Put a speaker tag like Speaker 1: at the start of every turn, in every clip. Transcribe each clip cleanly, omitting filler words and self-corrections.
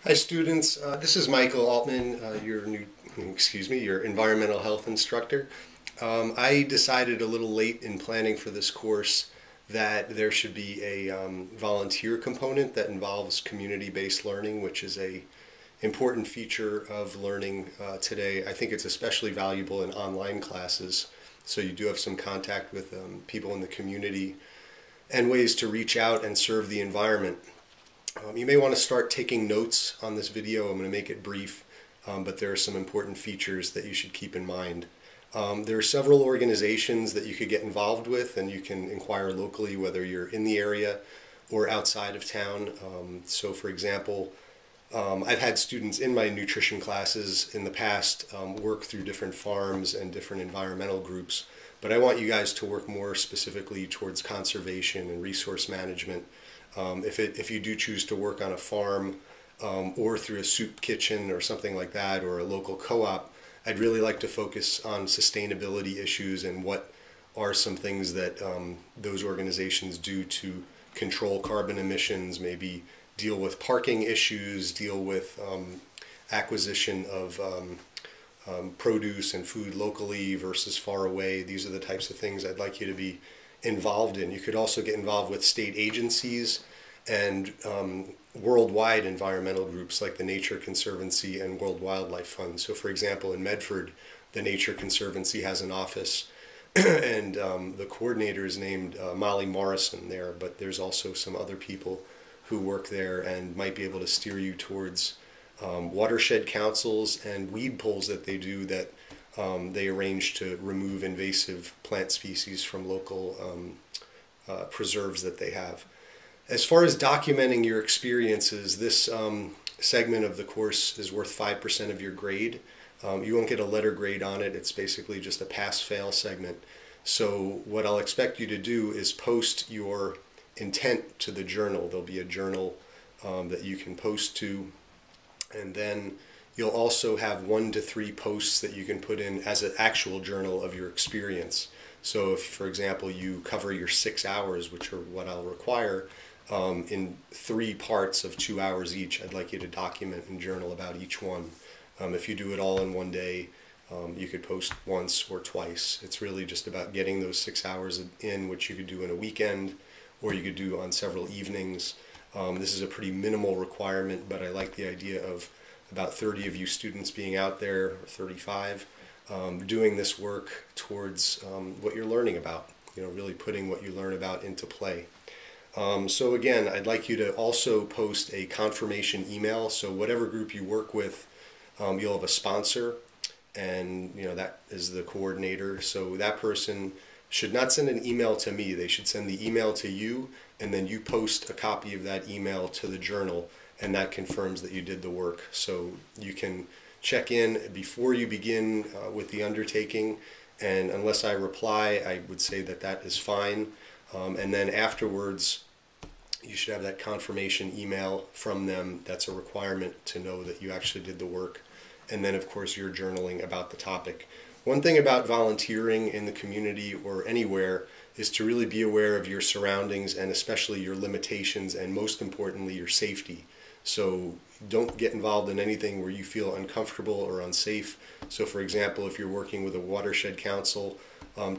Speaker 1: Hi students, this is Michael Altman, your environmental health instructor. I decided a little late in planning for this course that there should be a volunteer component that involves community-based learning, which is a important feature of learning today. I think it's especially valuable in online classes, so you do have some contact with people in the community and ways to reach out and serve the environment. You may want to start taking notes on this video. I'm going to make it brief, but there are some important features that you should keep in mind. There are several organizations that you could get involved with, and you can inquire locally whether you're in the area or outside of town. So for example, I've had students in my nutrition classes in the past work through different farms and different environmental groups, but I want you guys to work more specifically towards conservation and resource management. If you do choose to work on a farm or through a soup kitchen or something like that, or a local co-op, I'd really like to focus on sustainability issues and what are some things that those organizations do to control carbon emissions, maybe deal with parking issues, deal with acquisition of produce and food locally versus far away. These are the types of things I'd like you to be involved in. You could also get involved with state agencies and worldwide environmental groups like the Nature Conservancy and World Wildlife Fund. So for example, in Medford, the Nature Conservancy has an office and the coordinator is named Molly Morrison there, but there's also some other people who work there and might be able to steer you towards watershed councils and weed pulls that they do that they arrange to remove invasive plant species from local preserves that they have. As far as documenting your experiences, this segment of the course is worth 5% of your grade. You won't get a letter grade on it. It's basically just a pass-fail segment. So what I'll expect you to do is post your intent to the journal. There'll be a journal that you can post to, and then you'll also have 1 to 3 posts that you can put in as an actual journal of your experience. So if, for example, you cover your 6 hours, which are what I'll require, in 3 parts of 2 hours each, I'd like you to document and journal about each one. If you do it all in one day, you could post once or twice. It's really just about getting those 6 hours in, which you could do in a weekend, or you could do on several evenings. This is a pretty minimal requirement, but I like the idea of about 30 of you students being out there, or 35, doing this work towards what you're learning about, really putting what you learn about into play. So again, I'd like you to also post a confirmation email. So whatever group you work with, you'll have a sponsor, and that is the coordinator. So that person should not send an email to me. They should send the email to you, and then you post a copy of that email to the journal, and that confirms that you did the work. So you can check in before you begin with the undertaking, and unless I reply, I would say that that is fine. And then afterwards, you should have that confirmation email from them. That's a requirement to know that you actually did the work. And then, of course, you're journaling about the topic. One thing about volunteering in the community or anywhere is to really be aware of your surroundings and especially your limitations and, most importantly, your safety. So don't get involved in anything where you feel uncomfortable or unsafe. So for example, if you're working with a watershed council,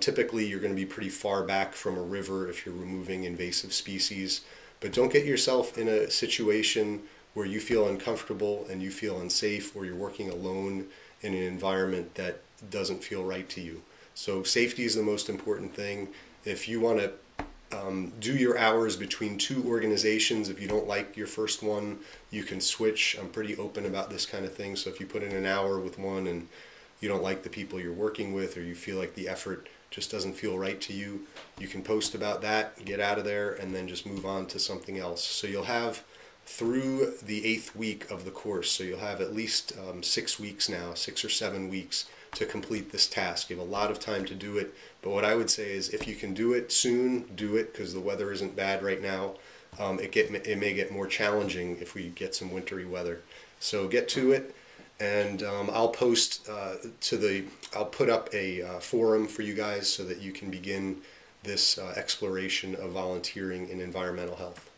Speaker 1: typically you're going to be pretty far back from a river if you're removing invasive species. But don't get yourself in a situation where you feel uncomfortable and you feel unsafe, or you're working alone in an environment that doesn't feel right to you. So safety is the most important thing. If you want to do your hours between 2 organizations, if you don't like your first one, you can switch. I'm pretty open about this kind of thing. So if you put in an hour with one and you don't like the people you're working with, or you feel like the effort just doesn't feel right to you, you can post about that, get out of there, and then just move on to something else. So you'll have through the 8th week of the course, so you'll have at least 6 weeks now, 6 or 7 weeks to complete this task. You have a lot of time to do it, but what I would say is if you can do it soon, do it, because the weather isn't bad right now. It may get more challenging if we get some wintry weather. So get to it, and I'll post I'll put up a forum for you guys so that you can begin this exploration of volunteering in environmental health.